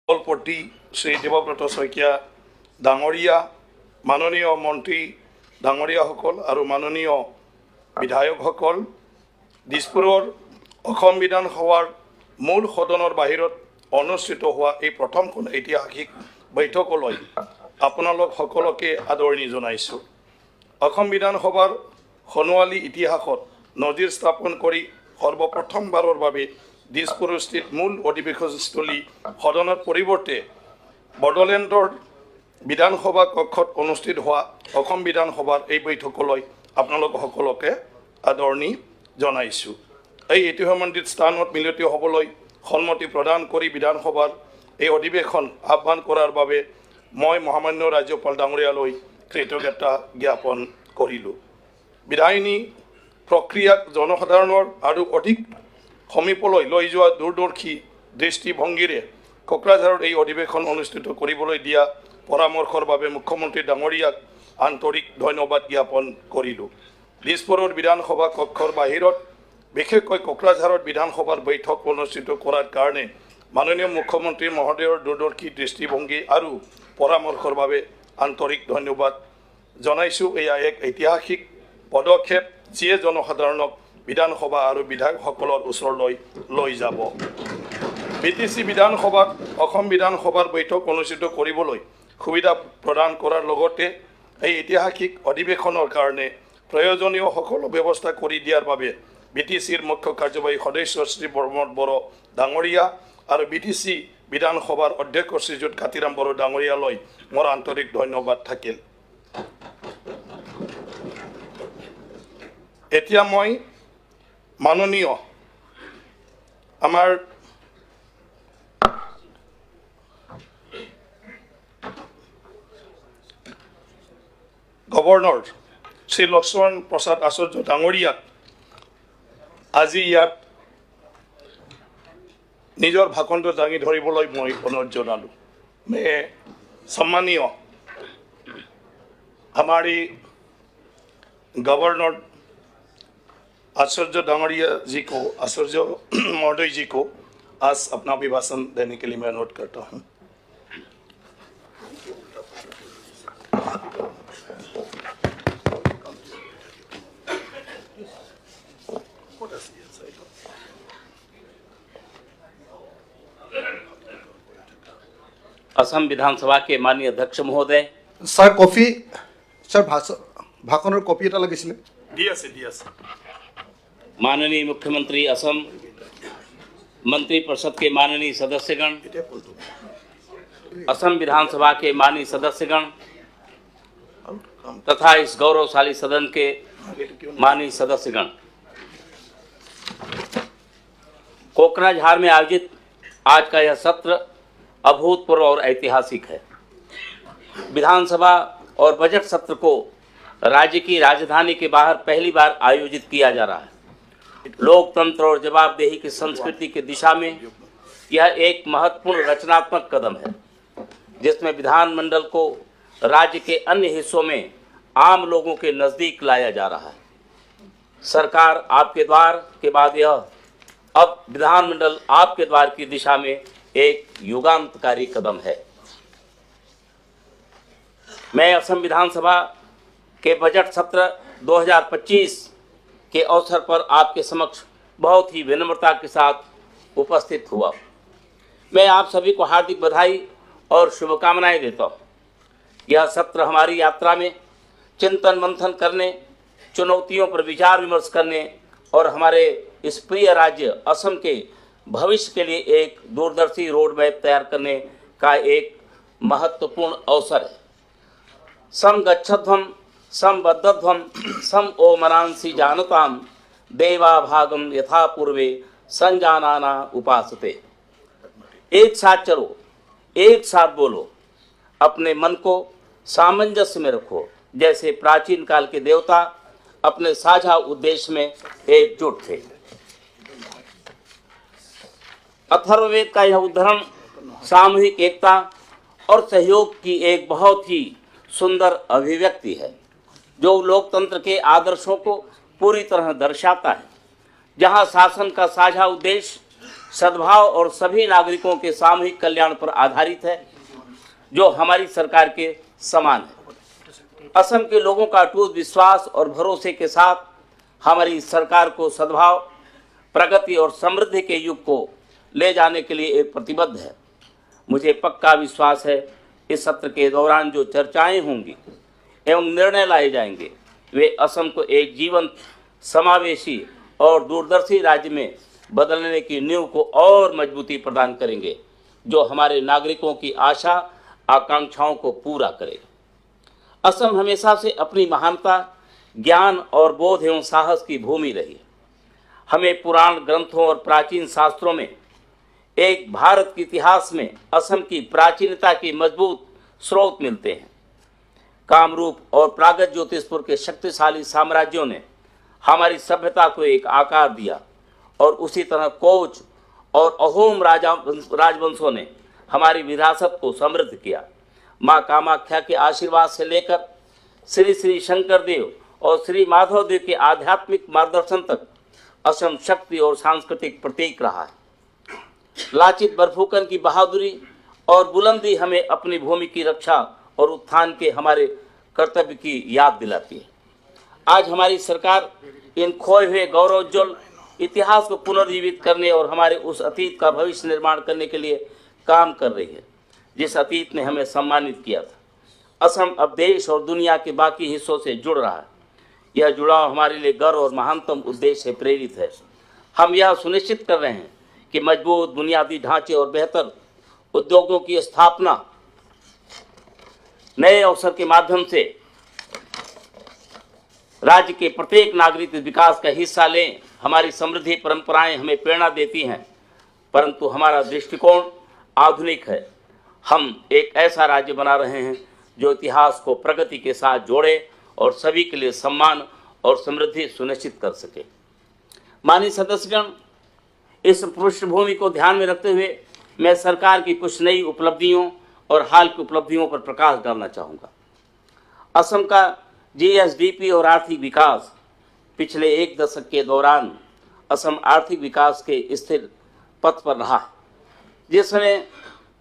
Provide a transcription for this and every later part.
দলপতি শ্ৰী দেৱব্ৰত শইকীয়া ডাঙৰীয়া, মাননীয় মন্ত্ৰী ডাঙৰীয়াসকল আৰু মাননীয় বিধায়কসকল, দিছপুৰৰ অসম বিধানসভাৰ মূল সদনৰ বাহিৰত অনুষ্ঠিত হোৱা এই প্ৰথমখন ঐতিহাসিক বৈঠকলৈ আপোনালোক সকলোকে আদৰণি জনাইছোঁ। অসম বিধানসভাৰ সোণোৱালী ইতিহাসত নজিৰ স্থাপন কৰি সৰ্বপ্ৰথমবাৰৰ বাবে দিছপুৰস্থিত মূল অধিৱেশনস্থলী সদনৰ পৰিৱৰ্তে বড়োলেণ্ডৰ বিধানসভা কক্ষত অনুষ্ঠিত হোৱা অসম বিধানসভাৰ এই বৈঠকলৈ আপোনালোক সকলোকে আদৰণি জনাইছোঁ। এই ঐতিহ্যমণ্ডিত স্থানত মিলিত হ'বলৈ সন্মতি প্ৰদান কৰি বিধানসভাৰ এই অধিৱেশন আহ্বান কৰাৰ বাবে মই মহামান্য ৰাজ্যপাল ডাঙৰীয়ালৈ কৃতজ্ঞতা জ্ঞাপন কৰিলোঁ। বিধায়িনী প্ৰক্ৰিয়াক জনসাধাৰণৰ আৰু অধিক সমীপলৈ লৈ যোৱা দূৰদৰ্শী দৃষ্টিভংগীৰে কোকৰাঝাৰত এই অধিৱেশন অনুষ্ঠিত কৰিবলৈ দিয়া পৰামৰ্শৰ বাবে মুখ্যমন্ত্ৰী ডাঙৰীয়াক আন্তৰিক ধন্যবাদ জ্ঞাপন কৰিলোঁ। দিছপুৰৰ বিধানসভা কক্ষৰ বাহিৰত বিশেষকৈ কোকৰাঝাৰত বিধানসভাৰ বৈঠক অনুষ্ঠিত কৰাৰ কাৰণে মাননীয় মুখ্যমন্ত্ৰী মহোদয়ৰ দূৰদৰ্শী দৃষ্টিভংগী আৰু পৰামৰ্শৰ বাবে আন্তৰিক ধন্যবাদ জনাইছোঁ। এয়া এক ঐতিহাসিক পদক্ষেপ যিয়ে জনসাধাৰণক বিধানসভা আৰু বিধায়কসকলৰ ওচৰলৈ লৈ যাব। BTC বিধানসভাত অসম বিধানসভাৰ বৈঠক অনুষ্ঠিত কৰিবলৈ সুবিধা প্ৰদান কৰাৰ লগতে এই ঐতিহাসিক অধিৱেশনৰ কাৰণে প্ৰয়োজনীয় সকলো ব্যৱস্থা কৰি দিয়াৰ বাবে BTCৰ মুখ্য কাৰ্যবাহী সদস্য শ্ৰী প্ৰমোদ বড়ো ডাঙৰীয়া আৰু BTC বিধানসভাৰ অধ্যক্ষ শ্ৰীযুত কাতিৰাম বড়ো ডাঙৰীয়ালৈ মোৰ আন্তৰিক ধন্যবাদ থাকিল। এতিয়া মই মাননীয় আমাৰ গভৰ্ণৰ শ্ৰী লক্ষ্মণ প্ৰসাদ আচাৰ্য ডাঙৰীয়াক আজি ইয়াত নিজৰ ভাষণটো দাঙি ধৰিবলৈ মই অনুৰোধ জনালোঁ। मैं सम्मानीय हमारी गवर्नर आचार्य डांगरिया जी को, आचार्य महोदय जी को आज अपना अभिभाषण देने के लिए मैं अनुरोध करता हूँ। असम विधानसभा के माननीय अध्यक्ष महोदय, सर कॉफी, सर भाषणर कॉपी এটা লাগিছিল। माननीय मुख्यमंत्री असम, मंत्री परिषद के माननीय सदस्यगण, असम विधानसभा के माननीय सदस्यगण तथा इस गौरवशाली सदन के माननीय सदस्यगण, कोकराझार में आयोजित आज का यह सत्र अभूतपूर्व और ऐतिहासिक है। विधानसभा और बजट सत्र को राज्य की राजधानी के बाहर पहली बार आयोजित किया जा रहा है। लोकतंत्र और जवाबदेही की संस्कृति की दिशा में यह एक महत्वपूर्ण रचनात्मक कदम है, जिसमें विधानमंडल को राज्य के अन्य हिस्सों में आम लोगों के नज़दीक लाया जा रहा है। सरकार आपके द्वार के बाद यह अब विधानमंडल आपके द्वार की दिशा में एक युगांतकारी कदम है। मैं असम विधानसभा के बजट सत्र 2025 के अवसर पर आपके समक्ष बहुत ही विनम्रता के साथ उपस्थित हुआ। मैं आप सभी को हार्दिक बधाई और शुभकामनाएं देता हूँ। यह सत्र हमारी यात्रा में चिंतन मंथन करने, चुनौतियों पर विचार विमर्श करने और हमारे इस प्रिय राज्य असम के भविष्य के लिए एक दूरदर्शी रोड मैप तैयार करने का एक महत्वपूर्ण अवसर है। सम गच्छध्वम सम बद्धध्वम सम ओमनांसि जानताम देवा भागम यथा पूर्वे संजानाना उपासते। एक साथ चलो, एक साथ बोलो, अपने मन को सामंजस्य में रखो, जैसे प्राचीन काल के देवता अपने साझा उद्देश्य में एकजुट थे। अथर्ववेद का यह उद्धरण सामूहिक एकता और सहयोग की एक बहुत ही सुंदर अभिव्यक्ति है, जो लोकतंत्र के आदर्शों को पूरी तरह दर्शाता है। जहां शासन का साझा उद्देश्य सद्भाव और सभी नागरिकों के सामूहिक कल्याण पर आधारित है, जो हमारी सरकार के समान है। असम के लोगों का अटूट विश्वास और भरोसे के साथ हमारी सरकार को सद्भाव, प्रगति और समृद्धि के युग को ले जाने के लिए एक प्रतिबद्ध है। मुझे पक्का विश्वास है इस सत्र के दौरान जो चर्चाएं होंगी एवं निर्णय लाए जाएंगे वे असम को एक जीवंत, समावेशी और दूरदर्शी राज्य में बदलने की नींव को और मजबूती प्रदान करेंगे, जो हमारे नागरिकों की आशा आकांक्षाओं को पूरा करेगा। असम हमेशा से अपनी महानता, ज्ञान और बोध एवं साहस की भूमि रही है। हमें पुराण ग्रंथों और प्राचीन शास्त्रों में एक भारत के इतिहास में असम की प्राचीनता की मजबूत स्रोत मिलते हैं। कामरूप और प्रागत ज्योतिषपुर के शक्तिशाली साम्राज्यों ने हमारी सभ्यता को एक आकार दिया और उसी तरह कोच और अहोम राजवंशों ने हमारी विरासत को समृद्ध किया। माँ कामाख्या के आशीर्वाद से लेकर श्री श्री शंकर देव और श्री माधव देव के आध्यात्मिक मार्गदर्शन तक असम शक्ति और सांस्कृतिक प्रतीक रहा है। लाचित बरफुकन की बहादुरी और बुलंदी हमें अपनी भूमि की रक्षा और उत्थान के हमारे कर्तव्य की याद दिलाती है। आज हमारी सरकार इन खोए हुए गौरवोज्ज्वल इतिहास को पुनर्जीवित करने और हमारे उस अतीत का भविष्य निर्माण करने के लिए काम कर रही है, जिस अतीत ने हमें सम्मानित किया था। असम अब देश और दुनिया के बाकी हिस्सों से जुड़ रहा है। यह जुड़ाव हमारे लिए गर्व और महानतम उद्देश्य से प्रेरित है। हम यह सुनिश्चित कर रहे हैं कि मजबूत बुनियादी ढांचे और बेहतर उद्योगों की स्थापना, नए अवसर के माध्यम से राज्य के प्रत्येक नागरिक विकास का हिस्सा लें। हमारी समृद्धि परंपराएं हमें प्रेरणा देती हैं, परंतु हमारा दृष्टिकोण आधुनिक है। हम एक ऐसा राज्य बना रहे हैं जो इतिहास को प्रगति के साथ जोड़े और सभी के लिए सम्मान और समृद्धि सुनिश्चित कर सके। माननीय सदस्यगण, इस पृष्ठभूमि को ध्यान में रखते हुए मैं सरकार की कुछ नई उपलब्धियों और हाल की उपलब्धियों पर प्रकाश डालना चाहूँगा। असम का जीएसडीपी और आर्थिक विकास पिछले एक दशक के दौरान असम आर्थिक विकास के स्थिर पथ पर रहा, जिसने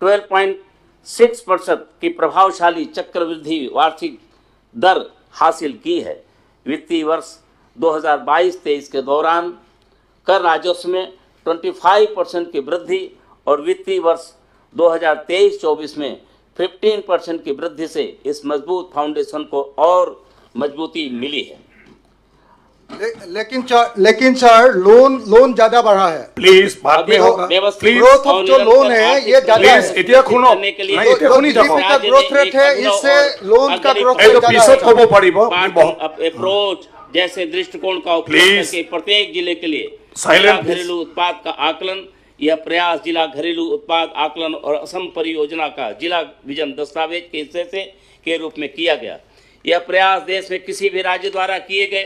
12.6% की प्रभावशाली चक्रवृद्धि वार्षिक दर हासिल की है। वित्तीय वर्ष 2022-23 के दौरान कर राजस्व में 25% की वृद्धि और वित्तीय वर्ष 2023-24 में 15% की वृद्धि से इस मजबूत फाउंडेशन को और मजबूती मिली है। लेकिन सर लोन ज्यादा बढ़ा है। प्लीज बाद में होगा। व्यवस्थित ग्रोथ ऑफ जो लोन है ये ज्यादा है। इतिया खुनो करने के लिए नहीं इतिया खुनी GDP जाओ का ग्रोथ रेट है, इससे लोन का ग्रोथ ए तो रेट पीसत ज्यादा को पड़िबो बहुत अप्रोच जैसे दृष्टिकोण का उपयोग Please. करके प्रत्येक जिले के लिए Silent, जिला please. घरेलू उत्पाद का आकलन, यह प्रयास जिला घरेलू उत्पाद आकलन और असम परियोजना का जिला विजन दस्तावेज के हिस्से के रूप में किया गया। यह प्रयास देश में किसी भी राज्य द्वारा किए गए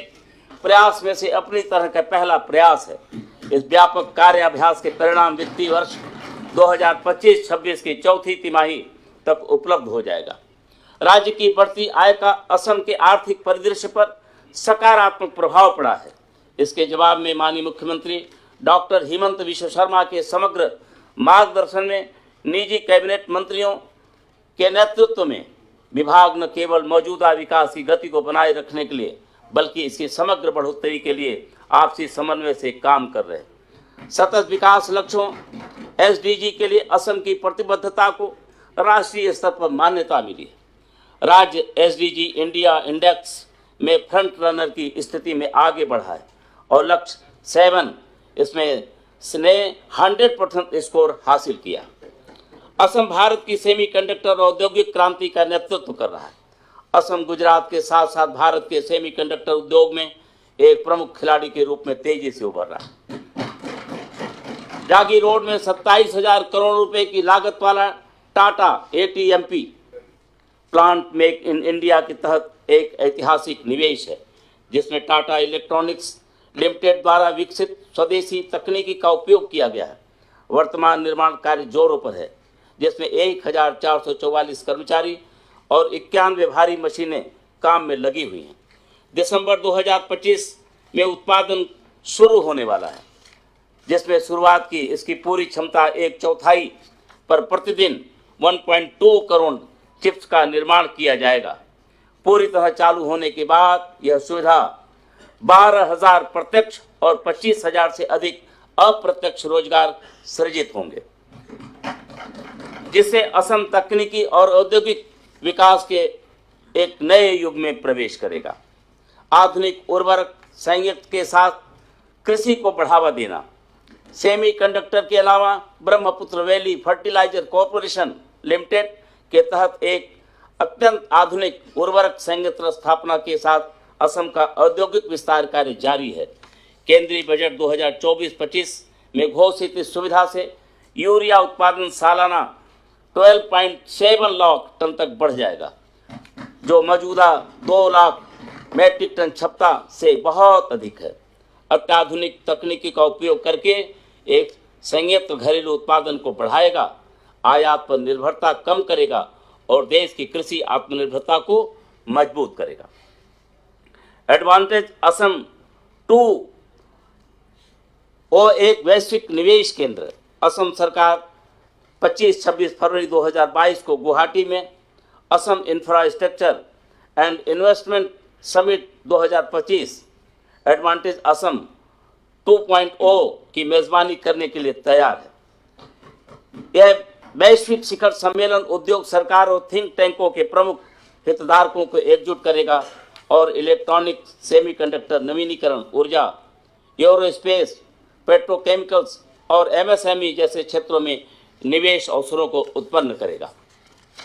प्रयास में से अपनी तरह का पहला प्रयास है। इस व्यापक कार्याभ्यास के परिणाम वित्तीय वर्ष 2025-26 की चौथी तिमाही तक उपलब्ध हो जाएगा। राज्य की बढ़ती आय का असम के आर्थिक परिदृश्य पर सकारात्मक प्रभाव पड़ा है। इसके जवाब में माननीय मुख्यमंत्री डॉक्टर हेमंत विश्व शर्मा के समग्र मार्गदर्शन में निजी कैबिनेट मंत्रियों के नेतृत्व में विभाग न केवल मौजूदा विकास की गति को बनाए रखने के लिए बल्कि इसकी समग्र बढ़ोतरी के लिए आपसी समन्वय से काम कर रहे हैं। सतत विकास लक्ष्यों एसडीजी के लिए असम की प्रतिबद्धता को राष्ट्रीय स्तर पर मान्यता मिली है। राज्य एसडीजी इंडिया इंडेक्स में फ्रंट रनर की स्थिति में आगे बढ़ा है और लक्ष्य 7 इसमें इसने 100% स्कोर हासिल किया। असम भारत की सेमीकंडक्टर औद्योगिक क्रांति का नेतृत्व कर रहा है। असम गुजरात के साथ साथ भारत के सेमीकंडक्टर उद्योग में एक प्रमुख खिलाड़ी के रूप में तेजी से उभर रहा है। जागी रोड में 27,000 करोड़ रुपए की लागत वाला Tata ATMP plant make in India के तहत एक ऐतिहासिक निवेश है, जिसमें टाटा इलेक्ट्रॉनिक्स लिमिटेड द्वारा विकसित स्वदेशी तकनीकी का उपयोग किया गया है। वर्तमान निर्माण कार्य जोरों पर है, जिसमें 1444 कर्मचारी और 91 भारी मशीनें काम में लगी हुई हैं। दिसंबर 2025 में उत्पादन शुरू होने वाला है। जिसमें शुरुआत की इसकी पूरी क्षमता 1/4 पर प्रतिदिन 1.2 करोड़ चिप्स का निर्माण किया जाएगा। पूरी तरह चालू होने के बाद यह सुविधा 12,000 प्रत्यक्ष और 25,000 से अधिक अप्रत्यक्ष रोजगार सृजित होंगे, जिससे असम तकनीकी और औद्योगिक विकास के एक नए युग में प्रवेश करेगा। आधुनिक उर्वरक संयंत्र के साथ कृषि को बढ़ावा देना, सेमीकंडक्टर के अलावा Brahmaputra valley fertilizer corporation limited के तहत एक अत्यंत आधुनिक उर्वरक संयंत्र स्थापना के साथ असम का औद्योगिक विस्तार कार्य जारी है। केंद्रीय बजट 2024-25 में घोषित इस सुविधा से यूरिया उत्पादन सालाना 12.7 लाख टन तक बढ़ जाएगा, जो मौजूदा 2 लाख मैट्रिक टन क्षमता से बहुत अधिक है। अत्याधुनिक तकनीकी का उपयोग करके एक संयंत्र घरेलू उत्पादन को बढ़ाएगा, आयात पर निर्भरता कम करेगा और देश की कृषि आत्मनिर्भरता को मजबूत करेगा। एडवांटेज असम 2 और एक वैश्विक निवेश केंद्र। असम सरकार 25-26 फरवरी 2022 को गुवाहाटी में Assam infrastructure and investment summit 2025 advantage Assam 2.0 की मेजबानी करने के लिए तैयार है। यह वैश्विक शिखर सम्मेलन उद्योग, सरकार और थिंक टैंकों के प्रमुख हितधारकों को एकजुट करेगा और इलेक्ट्रॉनिक, सेमीकंडक्टर, नवीनीकरण ऊर्जा, एरोस्पेस, पेट्रोकेमिकल्स और एमएसएमई जैसे क्षेत्रों में निवेश अवसरों को उत्पन्न करेगा।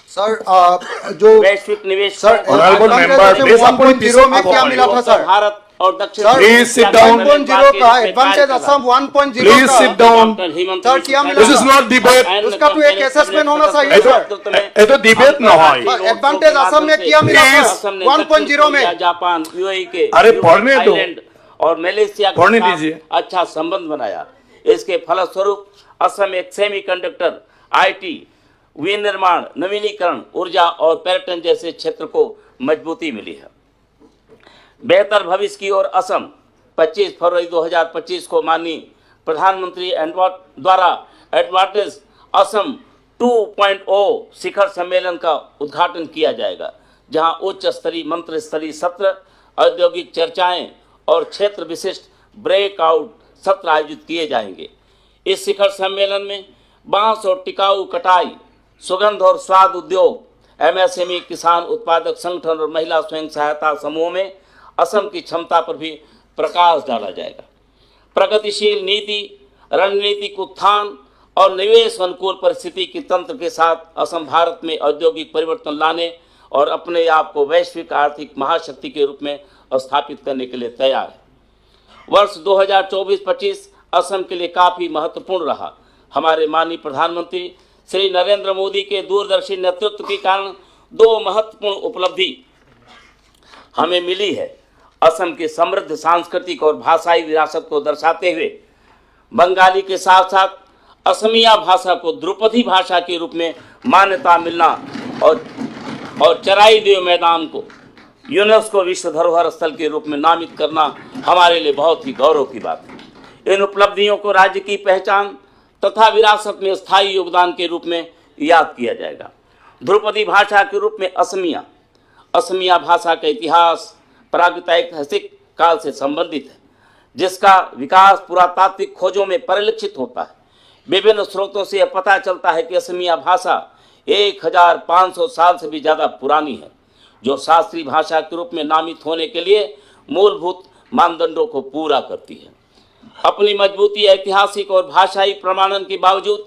सर जो वैश्विक निवेश सर Honorable member, please 1.0 में क्या मिला था सर? भारत और दक्षिण सर Please sit down. 1.0 का एडवांटेज असम 1.0 Please का sit down. सर क्या मिला? This is not debate. उसका तो एक assessment होना चाहिए, ये तो डिबेट ना हो। एडवांटेज असम में क्या मिला Please. 1.0 में जापान, यूएई के, अरे पढ़ने दो। थाईलैंड और मलेशिया के पढ़ने साथ दीजिए। अच्छा संबंध बनाया। इसके फलस्वरूप असम एक सेमीकंडक्टर, आईटी, विनिर्माण, नवीनीकरण, ऊर्जा और पर्यटन जैसे क्षेत्र को मजबूती मिली है। बेहतर भविष्य की ओर असम 25 फरवरी 2025 को माननीय प्रधानमंत्री द्वारा एडवांटेज असम 2.0 शिखर सम्मेलन का उद्घाटन किया जाएगा, जहां उच्च स्तरीय मंत्री स्तरीय सत्र, औद्योगिक चर्चाएं और क्षेत्र विशिष्ट ब्रेकआउट सत्र आयोजित किए जाएंगे। इस शिखर सम्मेलन में बांस और टिकाऊ कटाई, सुगंध और स्वाद उद्योग, एमएसएमई, किसान उत्पादक संगठन और महिला स्वयं सहायता समूह में असम की क्षमता पर भी प्रकाश डाला जाएगा। प्रगतिशील नीति, रणनीतिक उत्थान और निवेश अनुकूल परिस्थिति के तंत्र के साथ असम भारत में औद्योगिक परिवर्तन लाने और अपने आप को वैश्विक आर्थिक महाशक्ति के रूप में स्थापित करने के लिए तैयार है। वर्ष 2024-25 असम के लिए काफी महत्वपूर्ण रहा। हमारे माननीय प्रधानमंत्री श्री नरेंद्र मोदी के दूरदर्शी नेतृत्व के कारण 2 महत्वपूर्ण उपलब्धि हमें मिली है। असम की समृद्ध सांस्कृतिक और भाषाई विरासत को दर्शाते हुए बंगाली के साथ साथ असमिया भाषा को ध्रुपदी भाषा के रूप में मान्यता मिलना और चराई देव मैदान को यूनेस्को विश्व धरोहर स्थल के रूप में नामित करना हमारे लिए बहुत ही गौरव की बात है। इन उपलब्धियों को राज्य की पहचान तथा विरासत में स्थायी योगदान के रूप में याद किया जाएगा। ध्रुपदी भाषा के रूप में असमिया भाषा का इतिहास प्रागैतिहासिक काल से संबंधित है, जिसका विकास पुरातात्विक खोजों में परिलक्षित होता है। विभिन्न स्रोतों से यह पता चलता है कि असमिया भाषा 1500 साल से भी ज़्यादा पुरानी है, जो शास्त्रीय भाषा के रूप में नामित होने के लिए मूलभूत मानदंडों को पूरा करती है। अपनी मजबूती, ऐतिहासिक और भाषाई प्रमाणन के बावजूद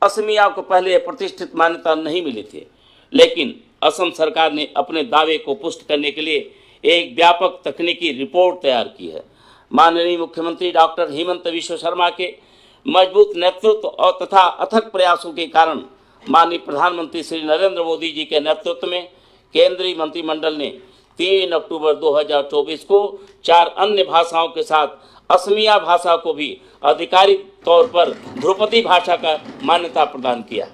असमिया को पहले प्रतिष्ठित मान्यता नहीं मिली थी, लेकिन असम सरकार ने अपने दावे को पुष्ट करने के लिए एक व्यापक तकनीकी रिपोर्ट तैयार की है। माननीय मुख्यमंत्री डॉक्टर हेमंत बिश्व शर्मा के मजबूत नेतृत्व और तथा अथक प्रयासों के कारण माननीय प्रधानमंत्री श्री नरेंद्र मोदी जी के नेतृत्व में केंद्रीय मंत्रिमंडल ने 3 अक्टूबर 2024 को 4 अन्य भाषाओं के साथ असमिया भाषा को भी आधिकारिक तौर पर ध्रुपदी भाषा का मान्यता प्रदान किया।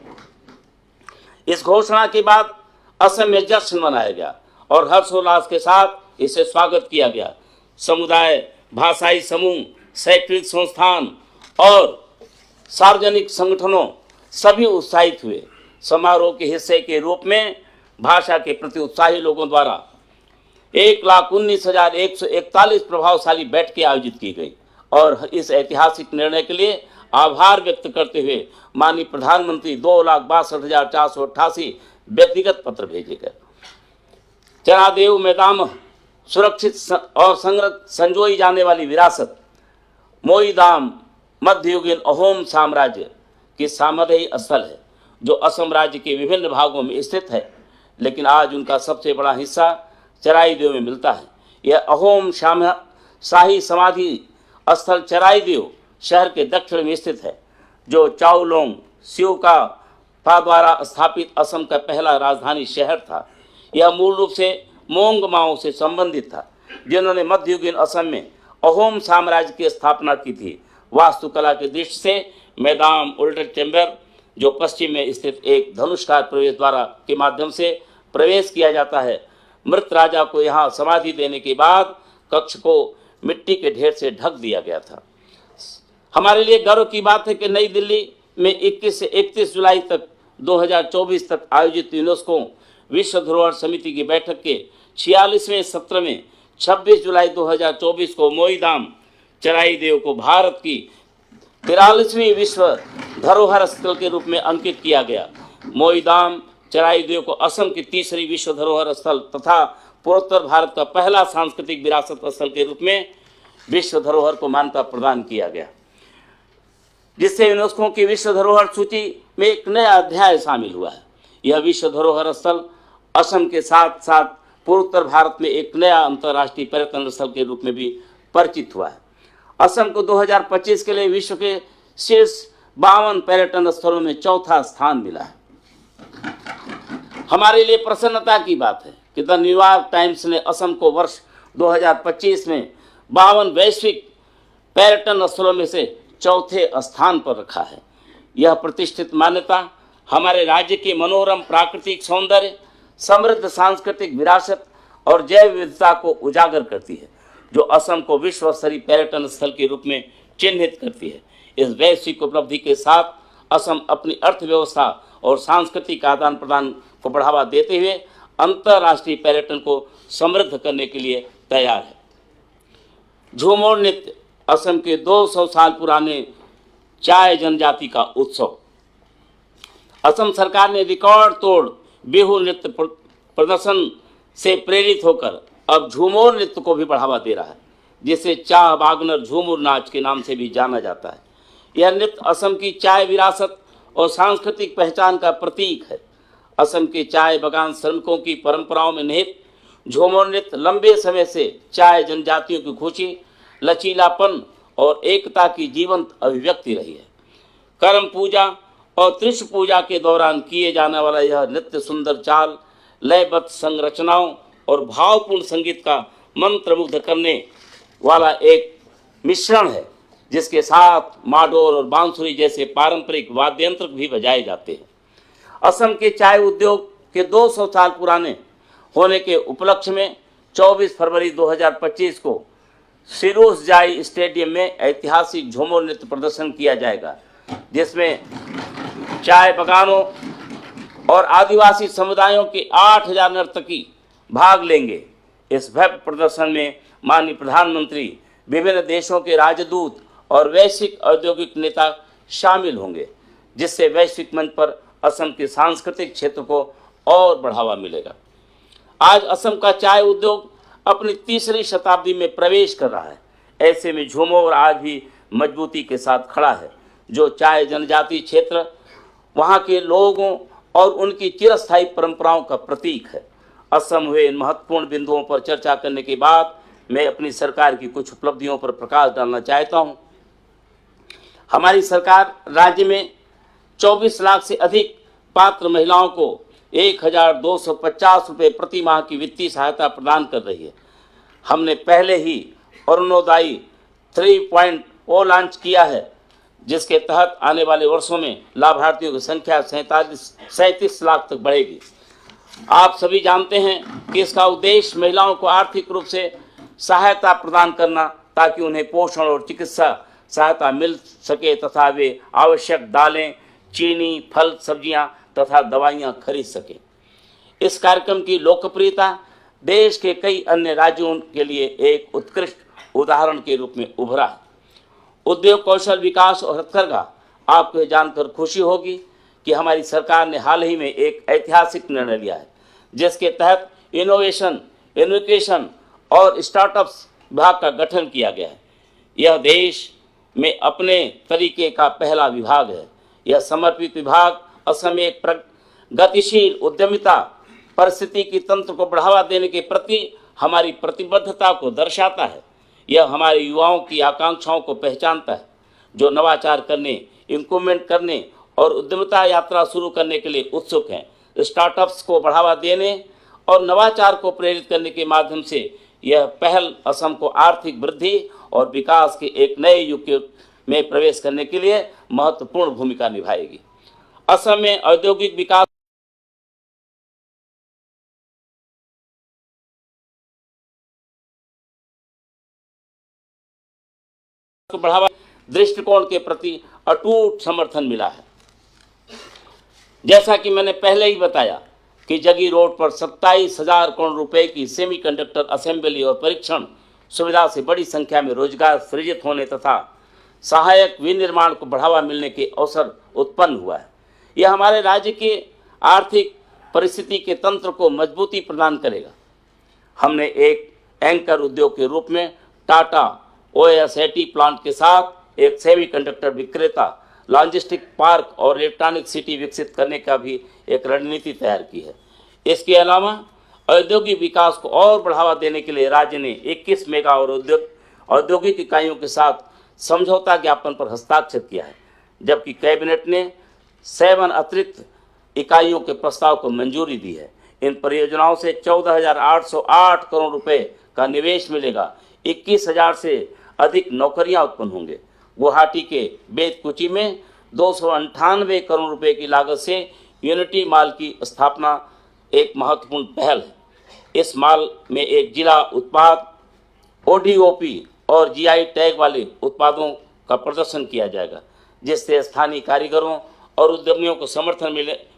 इस घोषणा के बाद असम में जश्न मनाया गया और हर्षोल्लास के साथ इसे स्वागत किया गया। समुदाय, भाषाई समूह, शैक्षणिक संस्थान और सार्वजनिक संगठनों सभी उत्साहित हुए। समारोह के हिस्से के रूप में भाषा के प्रति उत्साही लोगों द्वारा 1,19,141 प्रभावशाली बैठकें आयोजित की गई और इस ऐतिहासिक निर्णय के लिए आभार व्यक्त करते हुए माननीय प्रधानमंत्री 2,62,488 व्यक्तिगत पत्र भेजे गए। चरादेव मैदान सुरक्षित और संजोई जाने वाली विरासत मोईदाम मध्ययुगीन अहोम साम्राज्य की सामरिक स्थल है जो असम राज्य के विभिन्न भागों में स्थित है, लेकिन आज उनका सबसे बड़ा हिस्सा चराईदेव में मिलता है। यह अहोम शाही समाधि स्थल चराईदेव शहर के दक्षिण में स्थित है, जो चाओलोंग सियोका द्वारा स्थापित असम का पहला राजधानी शहर था। यह मूल रूप से मोंगमाओं से संबंधित था, जिन्होंने मध्ययुगीन असम में अहोम साम्राज्य की स्थापना की थी। वास्तुकला की दृष्टि से मैदान उल्टर चैम्बर, जो पश्चिम में स्थित एक धनुषकार प्रवेश द्वारा के माध्यम से प्रवेश किया जाता है, मृत राजा को यहाँ समाधि देने के बाद कक्ष को मिट्टी के ढेर से ढक दिया गया था। हमारे लिए गर्व की बात है कि नई दिल्ली में 21 से 31 जुलाई तक 2024 तक आयोजित यूनेस्को विश्व धरोहर समिति की बैठक के 46वें सत्र में 26 जुलाई 2024 को मोईदाम चराईदेव को भारत की 43वीं विश्व धरोहर स्थल के रूप में अंकित किया गया। मोईदाम चराईदेव को असम की तीसरी विश्व धरोहर स्थल तथा पूर्वोत्तर भारत का पहला सांस्कृतिक विरासत स्थल के रूप में विश्व धरोहर को मान्यता प्रदान किया गया, जिससे यूनेस्को की विश्व धरोहर सूची में एक नया अध्याय शामिल हुआ है। यह विश्व धरोहर स्थल असम के साथ साथ पूर्वोत्तर भारत में एक नया अंतर्राष्ट्रीय पर्यटन स्थल के रूप में भी परिचित हुआ है। असम को 2025 के लिए विश्व के शीर्ष 52 पर्यटन स्थलों में चौथा स्थान मिला है। हमारे लिए प्रसन्नता की बात है कि द न्यूयॉर्क टाइम्स ने असम को वर्ष 2025 में 52 वैश्विक पर्यटन स्थलों में से चौथे स्थान पर रखा है। यह प्रतिष्ठित मान्यता हमारे राज्य के मनोरम प्राकृतिक सौंदर्य, समृद्ध सांस्कृतिक विरासत और जैव विविधता को उजागर करती है, जो असम को विश्व स्तरीय पर्यटन स्थल के रूप में चिन्हित करती है। इस वैश्विक उपलब्धि के साथ असम अपनी अर्थव्यवस्था और सांस्कृतिक आदान प्रदान को बढ़ावा देते हुए अंतर्राष्ट्रीय पर्यटन को समृद्ध करने के लिए तैयार है। झूमर नृत्य असम के 200 साल पुराने चाय जनजाति का उत्सव। असम सरकार ने रिकॉर्ड तोड़ बिहू नृत्य प्रदर्शन से प्रेरित होकर अब झूमर नृत्य को भी बढ़ावा दे रहा है, जिसे चाह बागनर झूमर नाच के नाम से भी जाना जाता है। यह नृत्य असम की चाय विरासत और सांस्कृतिक पहचान का प्रतीक है। असम के चाय बागान श्रमिकों की परंपराओं में निहित झूमर नृत्य लंबे समय से चाय जनजातियों की खुशी, लचीलापन और एकता की जीवंत अभिव्यक्ति रही है। कर्म पूजा और त्रिश पूजा के दौरान किए जाने वाला यह नृत्य सुंदर चाल, लयबद्ध संरचनाओं और भावपूर्ण संगीत का मंत्रमुग्ध करने वाला एक मिश्रण है, जिसके साथ माडोर और बांसुरी जैसे पारंपरिक वाद्य यंत्र भी बजाए जाते हैं। असम के चाय उद्योग के 200 साल पुराने होने के उपलक्ष्य में 24 फरवरी 2025 को सिरोसजाई स्टेडियम में ऐतिहासिक झूमर नृत्य प्रदर्शन किया जाएगा, जिसमें चाय बागानों और आदिवासी समुदायों के 8000 नर्तकी भाग लेंगे। इस भव्य प्रदर्शन में माननीय प्रधानमंत्री, विभिन्न देशों के राजदूत और वैश्विक औद्योगिक नेता शामिल होंगे, जिससे वैश्विक मंच पर असम के सांस्कृतिक क्षेत्र को और बढ़ावा मिलेगा। आज असम का चाय उद्योग अपनी तीसरी शताब्दी में प्रवेश कर रहा है। ऐसे में झूमर आज भी मजबूती के साथ खड़ा है, जो चाय जनजाति क्षेत्र, वहाँ के लोगों और उनकी चिरस्थायी परंपराओं का प्रतीक है। असम हुए इन महत्वपूर्ण बिंदुओं पर चर्चा करने के बाद मैं अपनी सरकार की कुछ उपलब्धियों पर प्रकाश डालना चाहता हूँ। हमारी सरकार राज्य में 24 लाख से अधिक पात्र महिलाओं को 1250 रुपये प्रति माह की वित्तीय सहायता प्रदान कर रही है। हमने पहले ही अरुणोदय 3.0 लॉन्च किया है, जिसके तहत आने वाले वर्षों में लाभार्थियों की संख्या 37 लाख तक बढ़ेगी। आप सभी जानते हैं कि इसका उद्देश्य महिलाओं को आर्थिक रूप से सहायता प्रदान करना, ताकि उन्हें पोषण और चिकित्सा सहायता मिल सके तथा वे आवश्यक दालें, चीनी, फल, सब्जियां तथा दवाइयां खरीद सकें। इस कार्यक्रम की लोकप्रियता देश के कई अन्य राज्यों के लिए एक उत्कृष्ट उदाहरण के रूप में उभरा है। उद्योग, कौशल विकास और हथकरघा, आपको ये जानकर खुशी होगी कि हमारी सरकार ने हाल ही में एक ऐतिहासिक निर्णय लिया है, जिसके तहत इनोवेशन, एजुकेशन और स्टार्टअप्स विभाग का गठन किया गया है। यह देश में अपने तरीके का पहला विभाग है। यह समर्पित विभाग असम में एक गतिशील उद्यमिता परिस्थिति की तंत्र को बढ़ावा देने के प्रति हमारी प्रतिबद्धता को दर्शाता है। यह हमारे युवाओं की आकांक्षाओं को पहचानता है, जो नवाचार करने, इंक्रीमेंट करने और उद्यमिता यात्रा शुरू करने के लिए उत्सुक हैं। स्टार्टअप्स को बढ़ावा देने और नवाचार को प्रेरित करने के माध्यम से यह पहल असम को आर्थिक वृद्धि और विकास के एक नए युग में प्रवेश करने के लिए महत्वपूर्ण भूमिका निभाएगी। असम में औद्योगिक विकास को बढ़ावा दृष्टिकोण के प्रति अटूट समर्थन मिला है। जैसा कि मैंने पहले ही बताया कि जगी रोड पर 27,000 करोड़ रुपए की सेमीकंडक्टर असेंबली और परीक्षण सुविधा से बड़ी संख्या में रोजगार सृजित होने तथा सहायक विनिर्माण को बढ़ावा मिलने के अवसर उत्पन्न हुआ है। यह हमारे राज्य के आर्थिक परिस्थिति के तंत्र को मजबूती प्रदान करेगा। हमने एक एंकर उद्योग के रूप में टाटा OSAT प्लांट के साथ एक सेमीकंडक्टर विक्रेता, लॉजिस्टिक पार्क और इलेक्ट्रॉनिक सिटी विकसित करने का भी एक रणनीति तैयार की है। इसके अलावा औद्योगिक विकास को और बढ़ावा देने के लिए राज्य ने 21 मेगा और औद्योगिक इकाइयों के साथ समझौता ज्ञापन पर हस्ताक्षर किया है, जबकि कैबिनेट ने 7 अतिरिक्त इकाइयों के प्रस्ताव को मंजूरी दी है। इन परियोजनाओं से 14,808 करोड़ रुपए का निवेश मिलेगा। 21,000 से अधिक नौकरियां उत्पन्न होंगे। गुवाहाटी के बेतकुची में 298 करोड़ रुपए की लागत से यूनिटी मॉल की स्थापना एक महत्वपूर्ण पहल है। इस मॉल में एक जिला उत्पाद, ODOP और GI टैग वाले उत्पादों का प्रदर्शन किया जाएगा, जिससे स्थानीय कारीगरों और उद्यमियों को समर्थन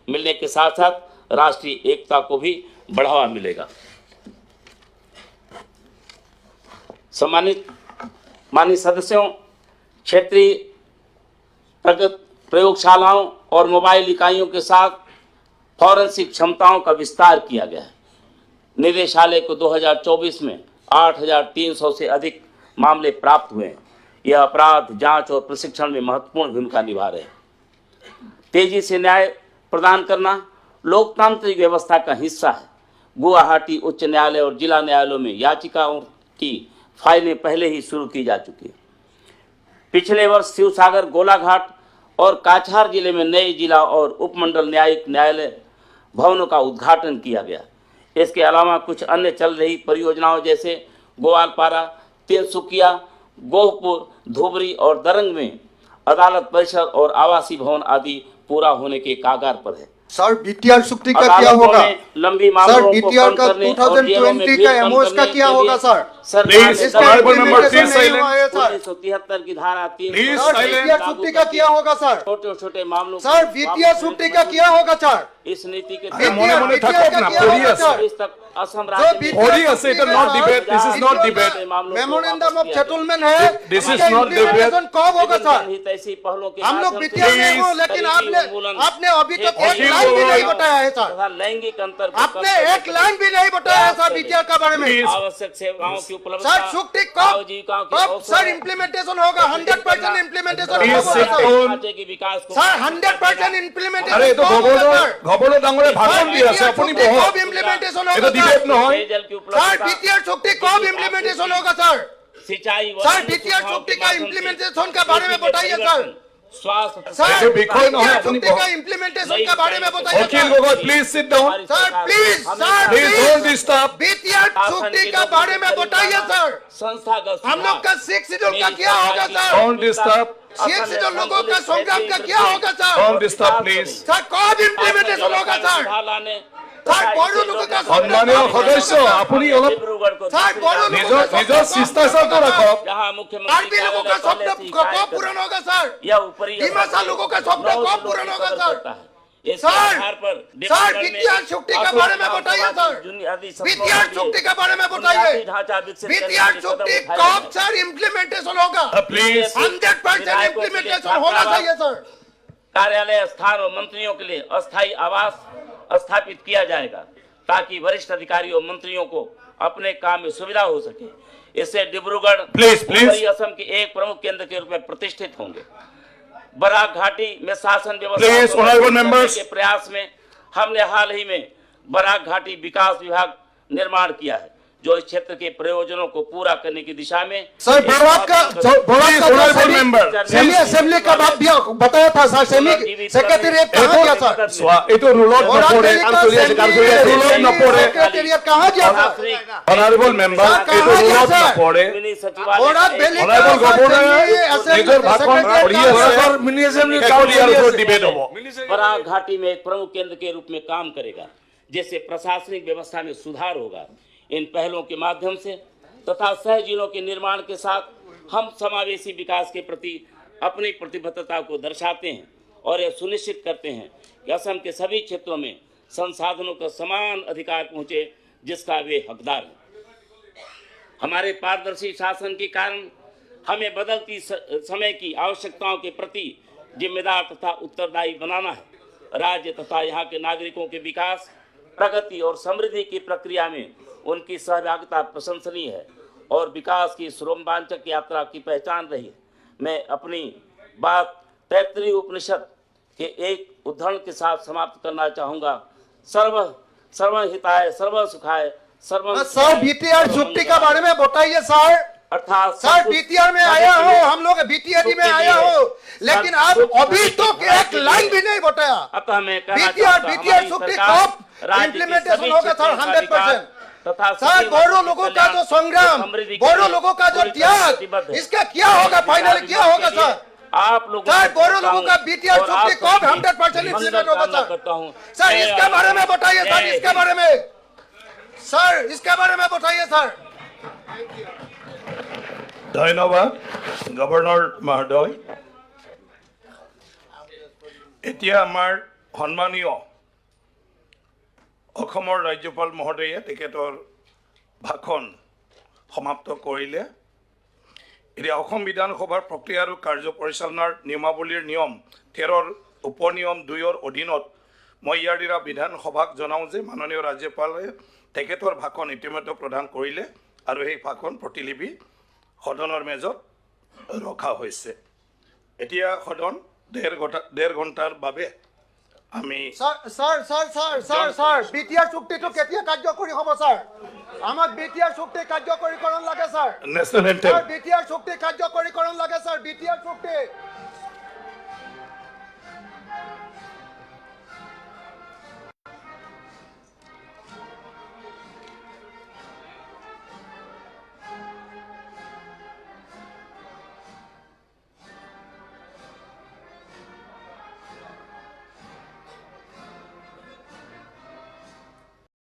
मिलने के साथ साथ राष्ट्रीय एकता को भी बढ़ावा मिलेगा। सम्मानित माननीय सदस्यों, क्षेत्रीय प्रयोगशालाओं और मोबाइल इकाइयों के साथ फॉरेंसिक क्षमताओं का विस्तार किया गया है। निदेशालय को 2024 में 8,300 से अधिक मामले प्राप्त हुए हैं। यह अपराध जांच और प्रशिक्षण में महत्वपूर्ण भूमिका निभा रहे हैं। तेजी से न्याय प्रदान करना लोकतांत्रिक व्यवस्था का हिस्सा है। गुवाहाटी उच्च न्यायालय और जिला न्यायालयों में याचिकाओं की फाइलें पहले ही शुरू की जा चुकी है। पिछले वर्ष शिवसागर, गोलाघाट और काछार जिले में नए जिला और उपमंडल न्यायिक न्यायालय भवनों का उद्घाटन किया गया। इसके अलावा कुछ अन्य चल रही परियोजनाओं जैसे ग्वालपारा, तिनसुकिया, गोहपुर, धुबरी और दरंग में अदालत परिसर और आवासीय भवन आदि पूरा होने के कागार पर है। सर, BTR सुक्ति का क्या होगा? लंबी सर, मांगों को BTR कम का करने और जेलों में 2020 भीड़ का कम MOS का करने क्या के होगा लिए सर? सरकार Please, ने honorable member, please नहीं silent. हुआ है सर। 1973 की धारा 3 Please सर, silent. BTR सुक्ति का क्या होगा सर? छोटे छोटे मामलों को सर, BTR सुक्ति का क्या होगा सर? इस नीति के अरे मोने मोने BTR थको का ना, क्या पढ़िए होगा सर। सर? इस तक असम राज्य में BTR Ori is it not debate? This is not debate. Memorandum of settlement है। This is इसका not debate. implementation कब होगा सर? ऐसी पहलों के हम लोग माध्यम से BTR में हो, Please. लेकिन आपने अभी तक एक अखिल लाइन भी गोगोई। नहीं बताया है सर। तथा लैंगिक अंतर को आपने कम करने एक लाइन भी नहीं बताया है सर BTR का बारे में। Please. आवश्यक सेवाओं की उपलब्धता, सर, सुक्ति आजीविकाओं के कब अवसर, सर इम्प्लीमेंटेशन होगा? 100% इम्प्लीमेंटेशन Please कब sit होगा सर? down. ढांचे के विकास को सर 100% इम्प्लीमेंटेशन আরে এটো कब होगा গবলো सर? গবলো ডাঙরে ভাষণ দি আছে আপুনি বহ कब इम्प्लीमेंटेशन এটা होगा ডিবেট सर? নহয় पेयजल की सर उपलब्धता, BTR सुक्ति कब इम्प्लीमेंटेशन होगा सर? सिंचाई व सर अन्य BTR सुविधाओं सुक्ति के का माध्यम से इम्प्लीमेंटेशन के बारे में कृषि के बताइए सर। परिवर्तन, स्वास्थ्य, सर ऐसे बिखोई ना हो, BTR अपनी सुक्ति का बहुत- इम्प्लीमेंटेशन के बारे में बताइए Akhil sir. Gogoi please sit down हमारी सर सरकार प्लीज हमेशा sir please please don't disturb BTR सुक्ति का बारे में बताइए सर। संस्थागत हम लोग का 6 शेड्यूल का क्या होगा सर? डोंट डिस्टर्ब CXC लोगों का संग्राम का क्या होगा sir? Don't disturb, please. Sir कब इम्प्लीमेंटेशन होगा सर? सर बड़ो लोगों का সন্মানীয় সদস্য আপুনি অলপ सर बड़ो लोगों নিজৰ का নিজৰ শিষ্টাচাৰটো ৰাখক जहाँ कार्बी मुख्यमंत्री लोगों का स्वप्न कब पूर्ण होगा सर? या ऊपरी दिमासा लोगों का स्वप्न कब पूर्ण होगा सर? सर सर वित्तीय शक्ति के बारे में बताइए सर। वित्तीय शक्ति के बारे में बताइए। ढांचा विकसित वित्तीय शक्ति कब सर इम्प्लीमेंटेशन होगा? प्लीज 100% इम्प्लीमेंटेशन होना चाहिए सर। कार्यालय स्थान और मंत्रियों के लिए अस्थायी आवास स्थापित किया जाएगा ताकि वरिष्ठ अधिकारियों और मंत्रियों को अपने काम में सुविधा हो सके। इससे डिब्रूगढ़ Please, please. उत्तरी असम के एक प्रमुख केंद्र के रूप में प्रतिष्ठित होंगे। बराक घाटी में शासन व्यवस्था Please, को honorable मजबूत करने members. के प्रयास में हमने हाल ही में बराक घाटी विकास विभाग निर्माण किया है जो इस क्षेत्र के प्रयोजनों को पूरा करने की दिशा में सर बराक का Please, honorable member. Semi assembly का बात भी बताया था सर। सेमी सेक्रेटेरिएट कहाँ गया सर? চোৱা এইটো ৰুলত নপৰে ৰুলত নপৰে सेक्रेटेरिएट कहाँ गया सर? অনাৰেবল মেম্বাৰ এইটো ৰুলত নপৰে मिनी सचिवालय बराक वैली का অনাৰেবল গভৰ্ণৰ असेंबली নিজৰ ভাষণ কৰি আছে মিনি এছেম্বলি কাউন্সিলৰ ডিবেট হ'ব बराक घाटी में एक प्रमुख केंद्र के रूप में काम करेगा जिससे प्रशासनिक व्यवस्था में सुधार होगा। इन पहलों के माध्यम से तथा सह जिलों के निर्माण के साथ हम समावेशी विकास के प्रति अपनी प्रतिबद्धता को दर्शाते हैं और यह सुनिश्चित करते हैं कि असम के सभी क्षेत्रों में संसाधनों का समान अधिकार पहुंचे जिसका वे हकदार हैं। हमारे पारदर्शी शासन के कारण हमें बदलती समय की आवश्यकताओं के प्रति जिम्मेदार तथा उत्तरदायी बनाना है। राज्य तथा यहाँ के नागरिकों के विकास प्रगति और समृद्धि की प्रक्रिया में उनकी सहभागिता प्रशंसनीय है और विकास की इस रोमांचक यात्रा की पहचान रही है। मैं अपनी बात तैत्तिरीय उपनिषद के एक उद्धरण के साथ समाप्त करना चाहूँगा। सर्व हिताय सर्व सुखाय सर्व सर बीटीआर छुट्टी के बारे में बताइए सर। अर्थात सर बीटीआर में आया हो, हम लोग बीटीआर में आया हो, लेकिन आप अभी तो एक लाइन भी नहीं बताया। अतः मैं बीटीआर छुट्टी कब इम्प्लीमेंटेशन होगा सर? 100%। सर बोरो लोगों का जो संग्राम, बोरो लोगों का जो त्याग, इसका क्या होगा? फाइनल क्या होगा सर? आप लोग सर बोरो लोगों का बीटीआर छुट्टी कब 100% इम्प्लीमेंट होगा सर? सर इसके बारे में बताइए सर। इसके बारे में सर, इसके बारे में बताइए सर। ধন্যবাদ গভৰ্ণৰ মহোদয়। এতিয়া আমাৰ সন্মানীয় অসমৰ ৰাজ্যপাল মহোদয়ে তেখেতৰ ভাষণ সমাপ্ত কৰিলে। এতিয়া অসম বিধানসভাৰ প্ৰক্ৰিয়া আৰু কাৰ্য পৰিচালনাৰ নিয়মাৱলীৰ নিয়ম 13ৰ উপনিয়ম 2ৰ অধীনত মই ইয়াৰ দ্বাৰা বিধানসভাক জনাওঁ যে মাননীয় ৰাজ্যপালে তেখেতৰ ভাষণ ইতিমধ্যে প্ৰদান কৰিলে আৰু সেই ভাষণ প্ৰতিলিপি সদনৰ মেজত ৰখা হৈছে। এতিয়া সদন ডেৰ ঘণ্টাৰ বাবে আমি স্যার বিটিআর চুক্তিটো কেতিয়া কার্যকরী হব স্যার? আমাক বিটিআর চুক্তি কার্যকরীকরণ লাগে স্যার। নেশ্যনেল এন্থেম বিটিআর চুক্তি কার্যকরীকরণ লাগে স্যার। বিটিআর